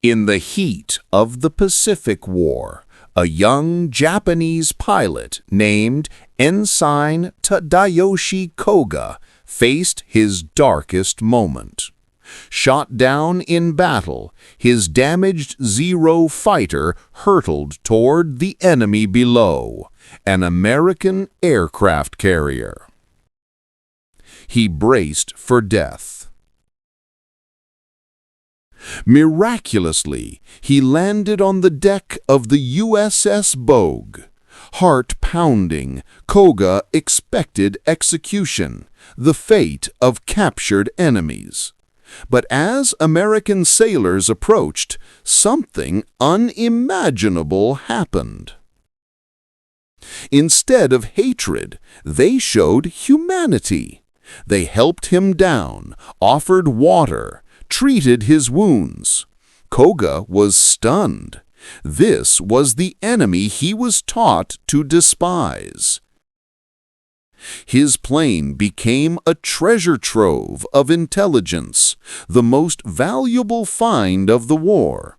In the heat of the Pacific War, a young Japanese pilot named Ensign Tadayoshi Koga faced his darkest moment. Shot down in battle, his damaged Zero fighter hurtled toward the enemy below, an American aircraft carrier. He braced for death. Miraculously, he landed on the deck of the USS Bogue. Heart pounding, Koga expected execution, the fate of captured enemies. But as American sailors approached, something unimaginable happened. Instead of hatred, they showed humanity. They helped him down, offered water, treated his wounds. Koga was stunned. This was the enemy he was taught to despise. His plane became a treasure trove of intelligence, the most valuable find of the war.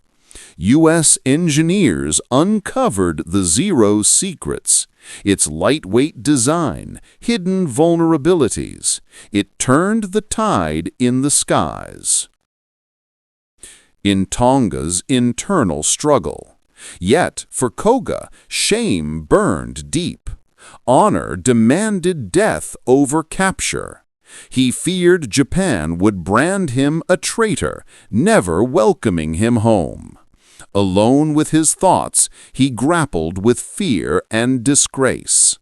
U.S. engineers uncovered the Zero's secrets, its lightweight design, hidden vulnerabilities. It turned the tide in the skies. In Tonga's internal struggle. Yet, for Koga, shame burned deep. Honor demanded death over capture. He feared Japan would brand him a traitor, never welcoming him home. Alone with his thoughts, he grappled with fear and disgrace.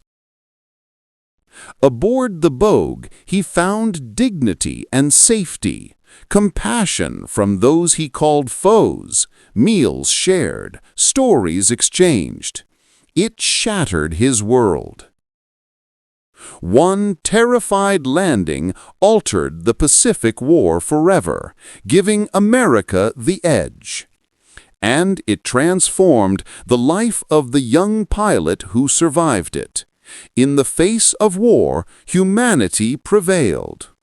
Aboard the Bogue, he found dignity and safety, compassion from those he called foes, meals shared, stories exchanged. It shattered his world. One terrified landing altered the Pacific War forever, giving America the edge. And it transformed the life of the young pilot who survived it. In the face of war, humanity prevailed.